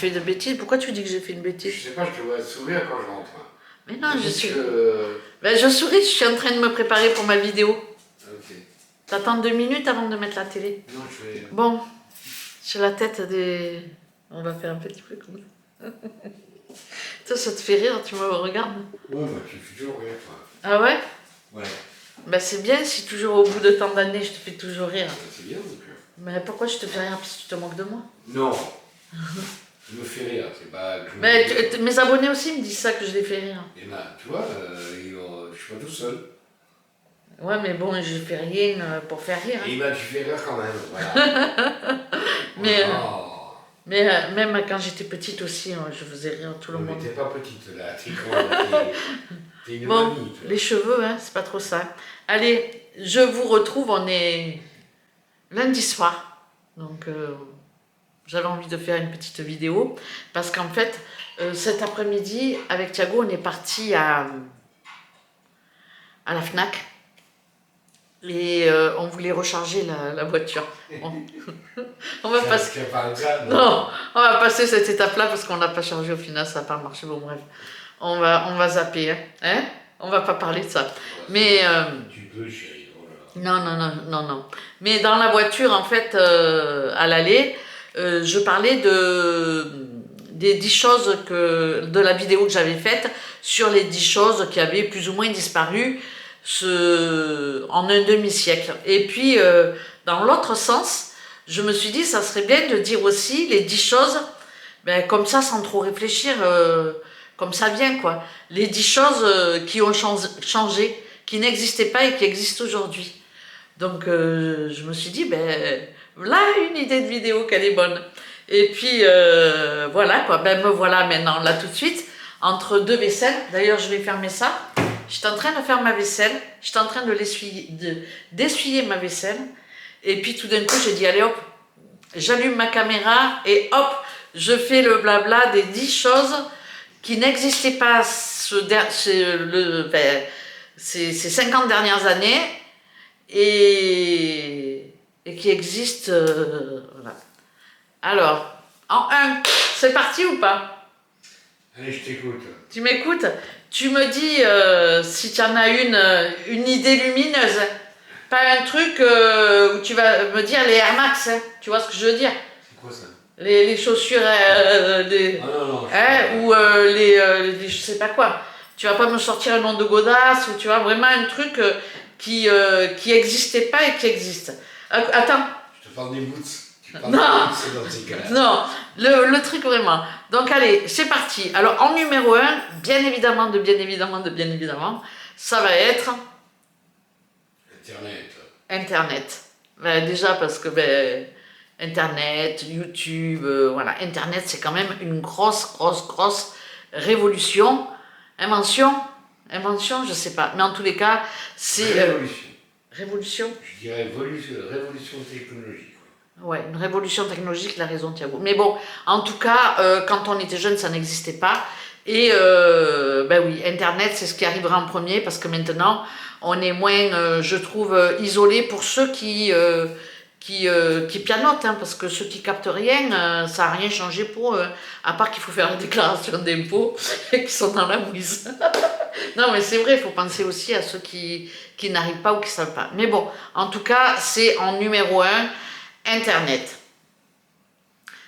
fait de bêtises. Pourquoi tu dis que j'ai fait une bêtise? Je sais pas, je te vois sourire quand je rentre. Mais non, je suis... Que... Ben, je souris, je suis en train de me préparer pour ma vidéo. Ok. T'attends 2 minutes avant de mettre la télé. Non, je vais... Bon, j'ai la tête des... On va faire un petit peu comme ça. Toi, ça te fait rire, tu me regardes? Ouais, bah tu fais toujours rire, toi. Ah ouais? Ouais. Ben c'est bien si toujours au bout de tant d'années, je te fais toujours rire. C'est bien, donc. Mais pourquoi je te fais rire? Parce que tu te moques de moi? Non. Je me fais rire, c'est pas... que je me Mais fais rire. mes abonnés aussi me disent ça, que je les fais rire. Et là, tu vois, je suis pas tout seul. Ouais, mais bon, je fais rien pour faire rire. Hein. Et bah tu fais rire quand même, voilà. Mais, Oh. Même quand j'étais petite aussi, je faisais rire tout le Non, mais monde. t'es pas petite là, t'es grande, t'es une Bon, mamie, toi. les cheveux, hein, c'est pas trop ça. Allez, je vous retrouve, on est lundi soir. Donc, j'avais envie de faire une petite vidéo. Parce qu'en fait, cet après-midi, avec Thiago, on est parti à la Fnac. Et on voulait recharger la voiture. On va passer... Non, on va passer cette étape-là parce qu'on n'a pas chargé au final, ça n'a pas marché. Bon, bref, on va zapper. Hein, on va pas parler de ça. Mais... Tu peux, chérie. Non. Mais dans la voiture, en fait, à l'aller, je parlais des 10 choses de la vidéo que j'avais faite sur les 10 choses qui avaient plus ou moins disparu en un demi-siècle. Et puis, dans l'autre sens, je me suis dit, ça serait bien de dire aussi les 10 choses, ben, comme ça, sans trop réfléchir, comme ça vient, quoi. Les 10 choses qui ont changé, qui n'existaient pas et qui existent aujourd'hui. Donc, je me suis dit, ben, là, une idée de vidéo, qu'elle est bonne. Et puis, voilà, quoi. Ben, me voilà maintenant, là, tout de suite, entre deux vaisselles. D'ailleurs, je vais fermer ça. J'étais en train de faire ma vaisselle, j'étais en train d'essuyer ma vaisselle, et puis tout d'un coup j'ai dit allez hop, j'allume ma caméra et hop, je fais le blabla des 10 choses qui n'existaient pas ces 50 dernières années et qui existent. Voilà. Alors, en 1, c'est parti ou pas? Allez, je t'écoute. Tu m'écoutes? Tu me dis si tu en as une idée lumineuse, pas un truc où tu vas me dire les Air Max, hein, tu vois ce que je veux dire? C'est quoi ça? Les chaussures, Ah non, ou je sais pas quoi. Tu vas pas me sortir un nom de godasse, ou tu vois, vraiment un truc qui n'existait pas et qui existe. Attends. Je te parle des boots. Non, non, le truc vraiment. Donc allez, c'est parti. Alors en numéro 1, bien évidemment, ça va être... Internet. Ben, déjà parce que Internet, YouTube, voilà. Internet c'est quand même une grosse révolution. Invention, je sais pas. Mais en tous les cas, c'est... Révolution. Je dirais révolution technologique. Ouais, une révolution technologique, la raison Thiago. Mais bon, en tout cas, quand on était jeune, ça n'existait pas. Et ben oui, Internet, c'est ce qui arrivera en premier, parce que maintenant, on est moins, je trouve, isolé pour ceux qui pianotent, hein, parce que ceux qui captent rien, ça n'a rien changé pour eux, à part qu'il faut faire la déclaration d'impôt et qui sont dans la mouise. Non, mais c'est vrai, il faut penser aussi à ceux qui n'arrivent pas ou qui ne savent pas. Mais bon, en tout cas, c'est en numéro 1, Internet.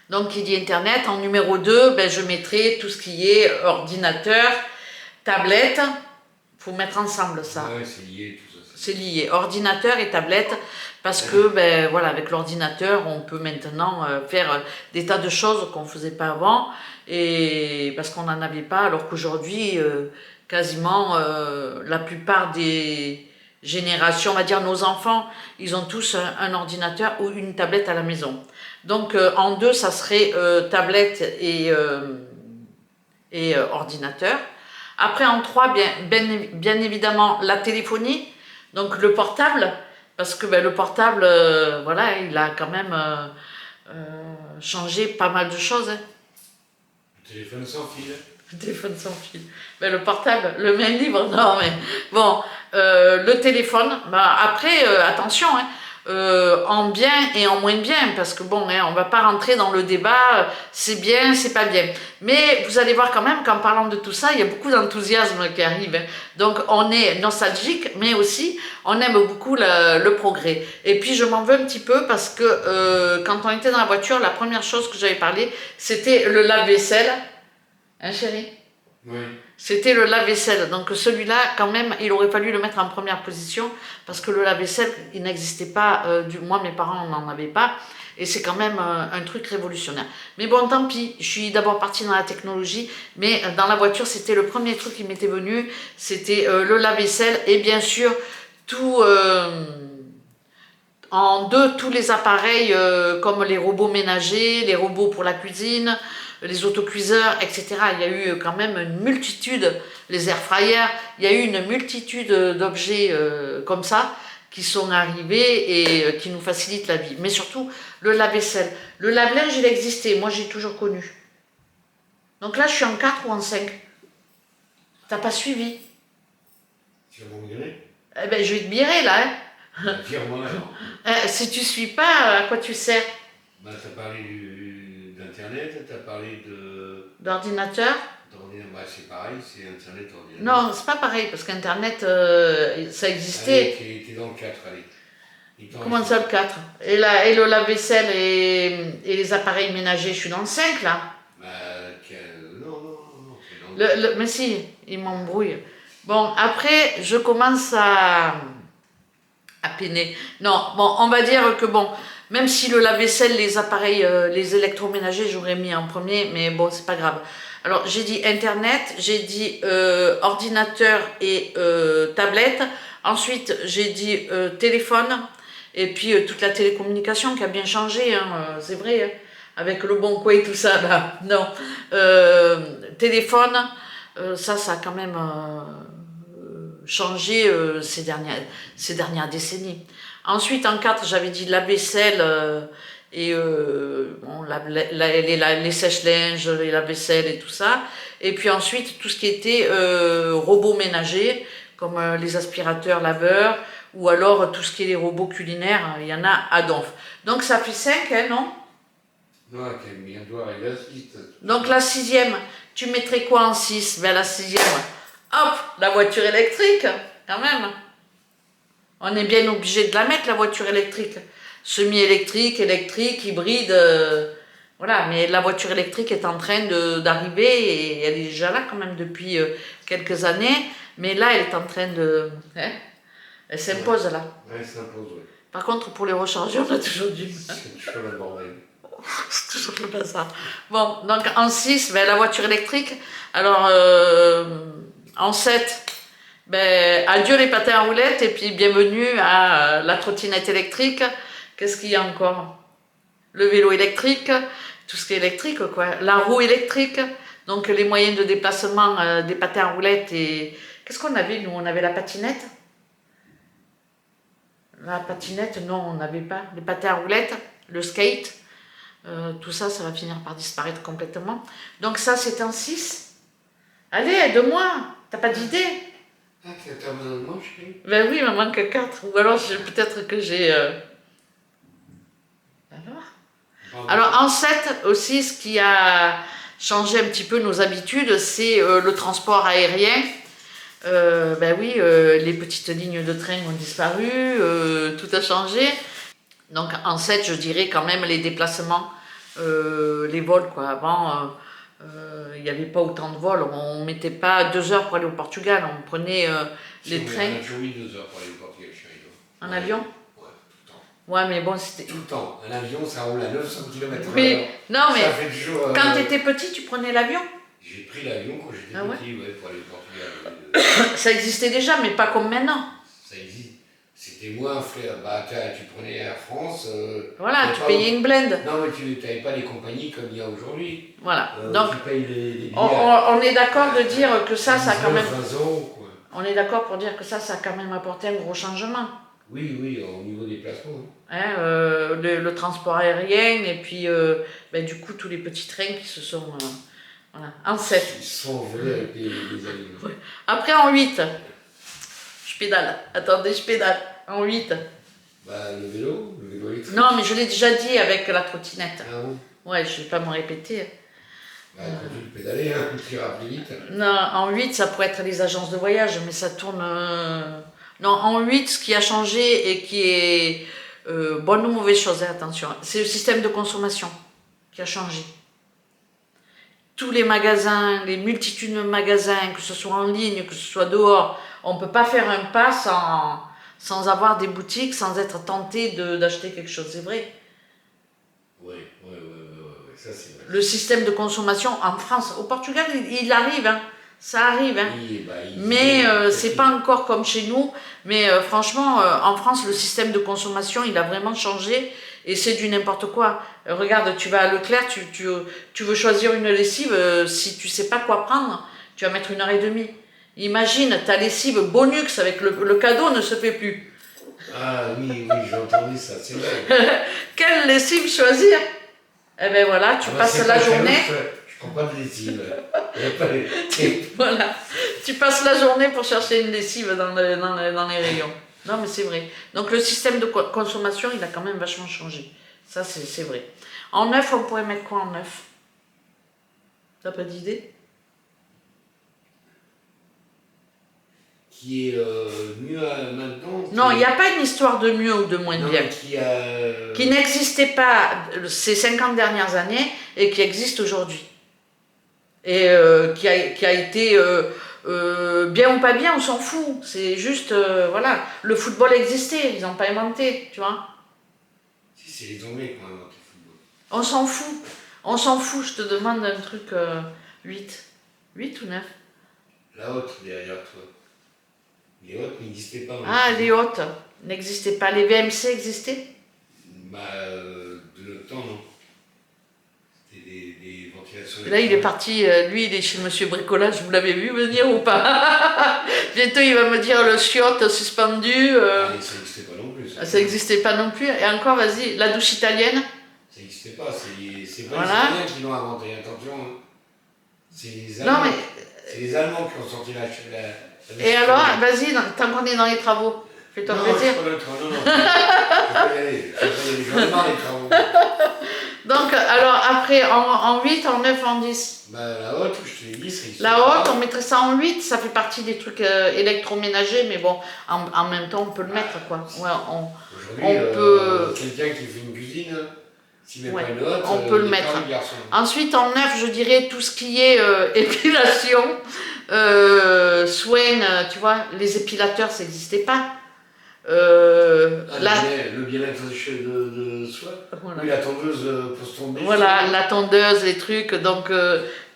Donc, qui dit Internet, en numéro 2, ben, je mettrai tout ce qui est ordinateur, tablette. Il faut mettre ensemble ça. Ouais, c'est lié, tout ça. C'est lié, ordinateur et tablette, parce que, ben, voilà, avec l'ordinateur, on peut maintenant faire des tas de choses qu'on ne faisait pas avant, et parce qu'on n'en avait pas, alors qu'aujourd'hui, quasiment, la plupart des générations, on va dire nos enfants, ils ont tous un ordinateur ou une tablette à la maison. Donc en 2, ça serait tablette et ordinateur. Après en 3, bien évidemment la téléphonie, donc le portable, parce que le portable, voilà, il a quand même changé pas mal de choses. Hein. Le téléphone sans fil. Le téléphone sans fil. Le portable, le main libre, non mais bon, le téléphone, après, attention, hein, en bien et en moins bien, parce que bon, hein, on va pas rentrer dans le débat, c'est bien, c'est pas bien. Mais vous allez voir quand même qu'en parlant de tout ça, il y a beaucoup d'enthousiasme qui arrive. Hein. Donc on est nostalgique, mais aussi on aime beaucoup le progrès. Et puis je m'en veux un petit peu parce que quand on était dans la voiture, la première chose que j'avais parlé, c'était le lave-vaisselle. Hein chérie? Oui. C'était le lave-vaisselle. Donc celui-là, quand même, il aurait fallu le mettre en première position parce que le lave-vaisselle, il n'existait pas. Moi, mes parents n'en avaient pas. Et c'est quand même un truc révolutionnaire. Mais bon, tant pis. Je suis d'abord partie dans la technologie. Mais dans la voiture, c'était le premier truc qui m'était venu. C'était le lave-vaisselle. Et bien sûr, tout... en deux, tous les appareils comme les robots ménagers, les robots pour la cuisine, les autocuiseurs, etc. Il y a eu quand même une multitude, les air fryers, il y a eu une multitude d'objets comme ça qui sont arrivés et qui nous facilitent la vie. Mais surtout, le lave-vaisselle. Le lave-linge, il existait, moi j'ai toujours connu. Donc là, je suis en 4 ou en 5. T'as pas suivi? Tu vas me virer? Eh ben, je vais te virer là. Hein. Vire-moi alors. Si tu suis pas, à quoi tu sers? Bah, tu as parlé d'Internet, tu as parlé D'ordinateur? d'ordinateur. Bah, c'est pareil, c'est Internet, ordinateur. Non, c'est pas pareil, parce qu'Internet, ça existait. Allez, t'es dans le 4, allez. Comment ça, le 4? Et le lave-vaisselle et les appareils ménagers, je suis dans le 5, là. Bah, non, t'es dans le... Mais si, il m'embrouille. Bon, après, je commence à peiner. Non, bon, on va dire que bon, même si le lave-vaisselle, les appareils, les électroménagers, j'aurais mis en premier, mais bon, c'est pas grave. Alors, j'ai dit Internet, j'ai dit ordinateur et tablette. Ensuite, j'ai dit téléphone. Et puis, toute la télécommunication qui a bien changé, hein, c'est vrai, hein, avec le bon coin et tout ça, là. Non. Téléphone, ça a quand même changé ces dernières décennies. Ensuite, en 4, j'avais dit lave-vaisselle et bon, les sèche-linges, les lave-vaisselle et tout ça. Et puis ensuite, tout ce qui était robots ménagers, comme les aspirateurs laveurs, ou alors tout ce qui est les robots culinaires, il y en a à donf. Donc ça fait 5, hein, non? Non, t'as mis un doigt et la 6. Donc la 6e, tu mettrais quoi en 6? Ben la 6e, hop, la voiture électrique, quand même. On est bien obligé de la mettre, la voiture électrique. Semi-électrique, électrique, hybride, voilà. Mais la voiture électrique est en train d'arriver et elle est déjà là quand même depuis quelques années. Mais là, elle est en train de... Hein, elle s'impose là. Ouais, elle s'impose, oui. Par contre, pour les recharger, on a toujours du mal. C'est toujours le bordel. C'est toujours le bazar. Bon, donc en 6, ben, la voiture électrique. Alors, en 7, ben, adieu les patins à roulettes et puis bienvenue à la trottinette électrique. Qu'est-ce qu'il y a encore? Le vélo électrique, tout ce qui est électrique, quoi. La roue électrique, donc les moyens de déplacement des patins à roulettes et... Qu'est-ce qu'on avait, nous? On avait la patinette? La patinette, non, on n'avait pas. Les patins à roulettes, le skate, tout ça, ça va finir par disparaître complètement. Donc ça, c'est en 6. Allez, aide-moi, t'as pas d'idée? Ah, t'as besoin de moi, chérie? Ben oui, il me manque 4. Ou alors, peut-être que j'ai... Alors, en 7, aussi, ce qui a changé un petit peu nos habitudes, c'est le transport aérien. Ben oui, les petites lignes de train ont disparu, tout a changé. Donc en 7, je dirais quand même les déplacements, les vols, quoi. Avant, il n'y avait pas autant de vols. On ne mettait pas 2 heures pour aller au Portugal. On prenait les trains. On a toujours mis 2 heures pour aller au Portugal, chérie. En avion? Ouais, tout le temps. Ouais, mais bon, c'était... Tout le temps. Un avion, ça roule à 900 km/h. Oui, non, mais Ça fait toujours, quand tu étais petit, tu prenais l'avion? J'ai pris l'avion quand j'étais petit, ouais, pour aller au Portugal. Ça existait déjà, mais pas comme maintenant. Ça existe. C'était moins frère. Bah, tu prenais Air France. Voilà, tu payais une blende. Non, mais tu n'avais pas les compagnies comme il y a aujourd'hui. Voilà. Donc, tu payes les billets. On est d'accord de dire que ça a quand même... 20 euros, quoi. On est d'accord pour dire que ça a quand même apporté un gros changement. Oui, au niveau des placements. Hein, le transport aérien et puis ben, du coup tous les petits trains qui se sont... voilà, en 7. Ils sont volés avec les avions. Ouais. Après en 8, je pédale. Attendez, je pédale. En 8. Bah, le vélo électrique. Non, mais je l'ai déjà dit avec la trottinette. Ah bon? Ouais, je vais pas me répéter. Bah, continue de pédaler, hein, tu iras plus vite. Non, en 8, ça pourrait être les agences de voyage, mais ça tourne... Non, en 8, ce qui a changé et qui est bonne ou mauvaise chose, hein, attention, c'est le système de consommation qui a changé. Tous les magasins, les multitudes de magasins, que ce soit en ligne, que ce soit dehors, on ne peut pas faire un pas sans avoir des boutiques, sans être tenté d'acheter quelque chose, c'est vrai. Oui, ça c'est vrai. Le système de consommation en France, au Portugal, il arrive, hein, ça arrive, hein. Oui, bah, Mais c'est pas encore comme chez nous. Mais franchement, en France, le système de consommation, il a vraiment changé et c'est du n'importe quoi. Regarde, tu vas à Leclerc, tu veux choisir une lessive, si tu sais pas quoi prendre, tu vas mettre 1h30. Imagine, ta lessive Bonux avec le cadeau ne se fait plus. Ah oui, j'ai entendu ça, c'est vrai. Quelle lessive choisir? Eh ben voilà, tu passes la journée. Je prends pas de lessive. Voilà, tu passes la journée pour chercher une lessive dans les rayons. Non, mais c'est vrai. Donc le système de consommation, il a quand même vachement changé. Ça, c'est vrai. En neuf, on pourrait mettre quoi en neuf? T'as pas d'idée? Qui est mieux maintenant. Non, il n'y a pas une histoire de mieux ou de moins non, bien. Qui n'existait pas ces 50 dernières années et qui existe aujourd'hui. Et qui a été bien ou pas bien, on s'en fout. C'est juste, voilà, le football existait, ils n'ont pas inventé, tu vois. Si, c'est les Anglais qui ont inventé le football. On s'en fout, je te demande un truc 8. 8 ou 9? La haute derrière toi. Les hautes n'existaient pas. Ah, les hautes n'existaient pas. Les VMC existaient? Bah, de notre temps, non. C'était des ventilations. Là, il est parti, lui, il est chez Monsieur Bricolage, vous l'avez vu venir ou pas? Bientôt, il va me dire le chiotte suspendu. Ah, ça n'existait pas non plus. Ça n'existait pas non plus. Et encore, vas-y, la douche italienne. Ça n'existait pas, c'est pas Voilà. les Italiens qui l'ont inventé, attention. Hein. C'est les Allemands. Non, mais. C'est les Allemands qui ont sorti la Et alors, vas-y, tant qu'on est dans les travaux, fais-toi plaisir. Non, je peux pas y aller. J'en ai marre des travaux. Donc, alors, après, en 8, en 9, en 10. Bah, la haute, je te l'ai dit, c'est. La haute, on mettrait ça en 8, ça fait partie des trucs électroménagers, mais bon, en même temps, on peut le mettre, quoi. Ouais, Aujourd'hui, peut. Quelqu'un qui fait une cuisine, s'il met Ouais, pas une haute, on peut le mettre. Ensuite, en 9, je dirais tout ce qui est épilation, soins, tu vois, les épilateurs, ça n'existait pas. Le bien-être de soi. Voilà. Oui, la tondeuse pour se tomber. Voilà, la tondeuse, les trucs, donc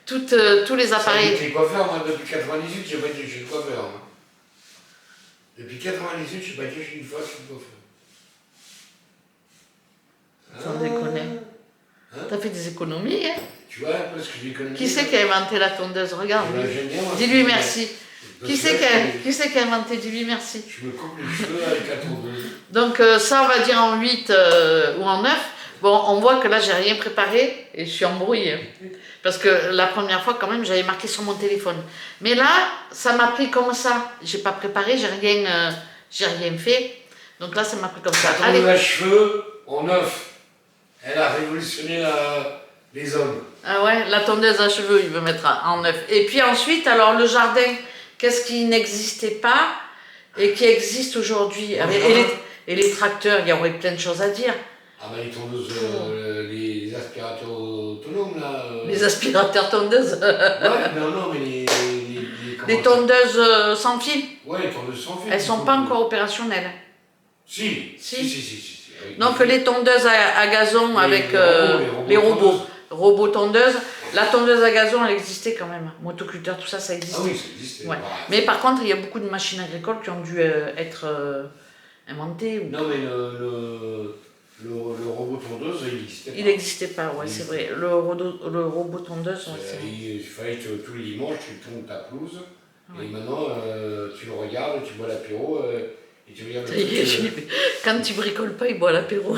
tous les appareils. Avec les coiffeurs, moi, depuis 98, j'ai pas été chez le coiffeur. Hein. Depuis 98, j'ai pas été chez une fois chez le coiffeur. Sans déconner. Hein? T'as fait des économies, hein? Tu vois un peu ce que j'ai économisé. Qui c'est qui a inventé la tondeuse? Regarde. Eh ben, j'aime bien, moi, Dis-lui c'est- merci. Qui c'est qui a inventé? Dis-lui merci. Je me coupe les cheveux avec la tondeuse. Donc ça, on va dire en 8 ou en 9. Bon, on voit que là, j'ai rien préparé et je suis embrouillée. Parce que la première fois, quand même, j'avais marqué sur mon téléphone. Mais là, ça m'a pris comme ça. J'ai pas préparé, j'ai rien fait. Donc là, ça m'a pris comme ça. La tondeuse à cheveux, en 9. Elle a révolutionné les hommes. Ah ouais, la tondeuse à cheveux, il veut mettre en 9. Et puis ensuite, alors le jardin, qu'est-ce qui n'existait pas et qui existe aujourd'hui? Et les tracteurs, il y aurait plein de choses à dire. Ah bah les tondeuses, les aspirateurs autonomes là. Les aspirateurs tondeuses. Ouais, non, mais Les tondeuses sans fil, Ouais, les tondeuses sans fil. elles sont pas encore opérationnelles. Si. Donc les tondeuses à gazon avec les robots tondeuses. La tondeuse à gazon, elle existait quand même. Motoculteur, tout ça, ça existait. Ah oui, ça existait. Ouais. Mais par contre, il y a beaucoup de machines agricoles qui ont dû être inventées. Non, mais le robot tondeuse, il existait pas. Il n'existait pas, ouais, c'est vrai. Le robot tondeuse, ouais, il fallait que tous les dimanches, tu tondes ta pelouse. Ouais. Et maintenant, tu le regardes, tu bois l'apéro. Et tu regardes le truc, quand tu bricoles pas, il boit l'apéro.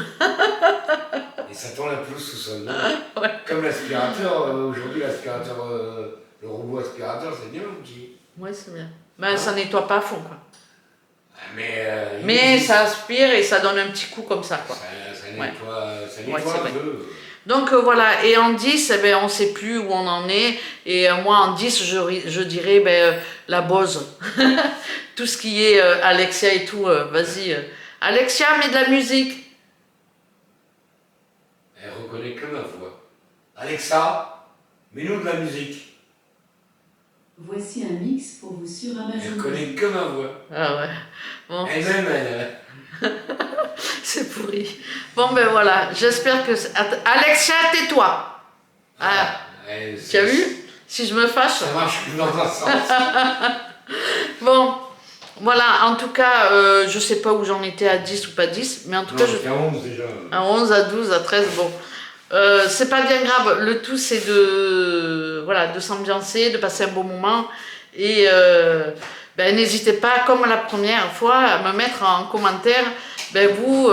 Et ça tend la pelouse tout seul. Ouais. Comme l'aspirateur, aujourd'hui, l'aspirateur, le robot aspirateur, c'est bien l'outil. Ouais, c'est bien. Mais ça nettoie pas à fond, quoi. Mais ça aspire et ça donne un petit coup comme ça, quoi. Ça Ouais. nettoie c'est un vrai. peu. Donc voilà, et en 10, eh ben, on ne sait plus où on en est. Et moi, en 10, je dirais ben, la Bose. Tout ce qui est Alexia et tout, vas-y. Alexia, mets de la musique. Elle reconnaît que ma voix. Alexa, mets-nous de la musique. Voici un mix pour vous sur Elle Amazon reconnaît Music. que ma voix. Ah ouais. Bon, Elle-même, elle. c'est pourri. Bon, ben voilà, j'espère que... Alexia, tais-toi. Ah, tu as vu? Si je me fâche... Ça marche plus dans un sens. Bon, voilà, en tout cas, je sais pas où j'en étais à 10 ou pas 10, mais en tout cas, J'étais à 11 déjà. à 11, à 12, à 13, bon. C'est pas bien grave, le tout c'est de, voilà, de s'ambiancer, de passer un bon moment. Et ben, n'hésitez pas, comme la première fois, à me mettre en commentaire, ben, vous,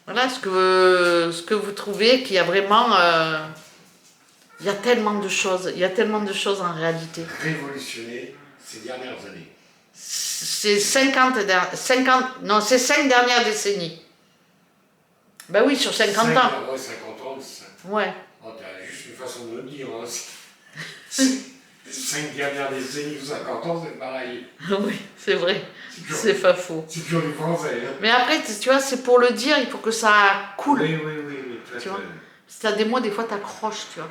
voilà, ce que vous trouvez, qu'il y a vraiment... il y a tellement de choses, il y a tellement de choses en réalité. Révolutionné ces dernières années. C'est 50, non, c'est 5 dernières décennies. Ben oui, sur 50 ans. Ouais, 50 ans, ça. Ouais. Oh, t'as juste une façon de le dire. Hein. Les 5 dernières décennies ou 50 ans, c'est pareil. Oui, c'est vrai. C'est pas faux. C'est toujours du français. Hein. Mais après, tu vois, c'est pour le dire, il faut que ça coule. Oui. Tu vois. Si t'as des mots, des fois, t'accroches, tu vois.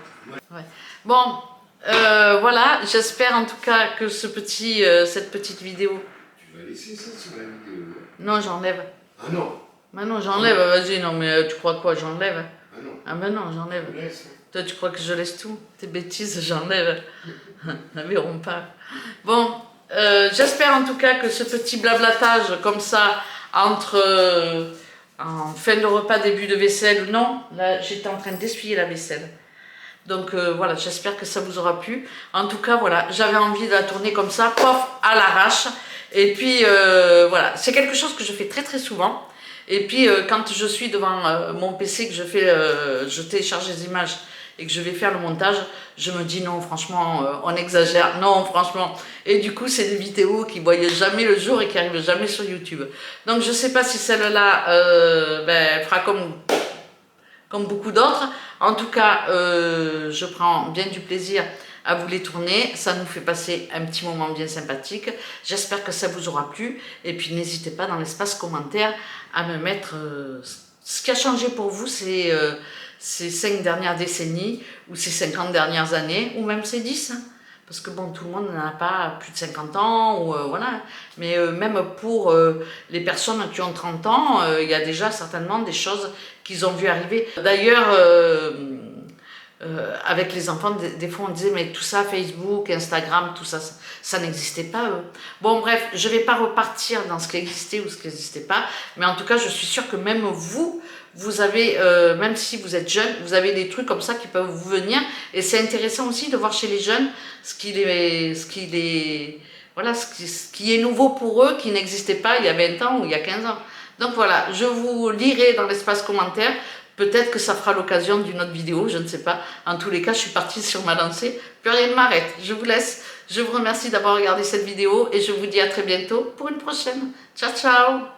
Ouais. Bon, voilà, j'espère en tout cas que cette petite vidéo... Tu vas laisser ça sur la vidéo. Non, j'enlève. Ah non. Bah non, j'enlève, vas-y, non, mais tu crois quoi, j'enlève? Ah non. Ah ben non, j'enlève. Je laisse. Toi, tu crois que je laisse tout? Tes bêtises, j'enlève. Ne verront pas. Bon, j'espère en tout cas que ce petit blablatage comme ça, entre en fin de repas, début de vaisselle, non, là j'étais en train d'essuyer la vaisselle. Donc voilà, j'espère que ça vous aura plu. En tout cas, voilà, j'avais envie de la tourner comme ça, pof, à l'arrache. Et puis voilà, c'est quelque chose que je fais très très souvent. Et puis quand je suis devant mon PC, que je télécharge les images et que je vais faire le montage, je me dis non, franchement, on exagère, non, franchement. Et du coup, c'est des vidéos qui ne voient jamais le jour et qui n'arrivent jamais sur YouTube. Donc je ne sais pas si celle-là fera comme beaucoup d'autres. En tout cas, je prends bien du plaisir à vous les tourner, ça nous fait passer un petit moment bien sympathique. J'espère que ça vous aura plu, et puis n'hésitez pas dans l'espace commentaire à me mettre ce qui a changé pour vous ces 5 dernières décennies, ou ces 50 dernières années, ou même ces 10, hein. Parce que bon, tout le monde n'a pas plus de 50 ans, ou voilà. Mais même pour les personnes qui ont 30 ans, il y a déjà certainement des choses qu'ils ont vu arriver. D'ailleurs, avec les enfants, des fois on disait mais tout ça, Facebook, Instagram, tout ça, ça n'existait pas eux. Bon bref, je ne vais pas repartir dans ce qui existait ou ce qui n'existait pas, mais en tout cas je suis sûre que même vous avez, même si vous êtes jeune, vous avez des trucs comme ça qui peuvent vous venir, et c'est intéressant aussi de voir chez les jeunes ce qui est nouveau pour eux, qui n'existait pas il y a 20 ans ou il y a 15 ans. Donc voilà, je vous lirai dans l'espace commentaire. Peut-être que ça fera l'occasion d'une autre vidéo, je ne sais pas. En tous les cas, je suis partie sur ma lancée. Plus rien ne m'arrête. Je vous laisse. Je vous remercie d'avoir regardé cette vidéo et je vous dis à très bientôt pour une prochaine. Ciao, ciao!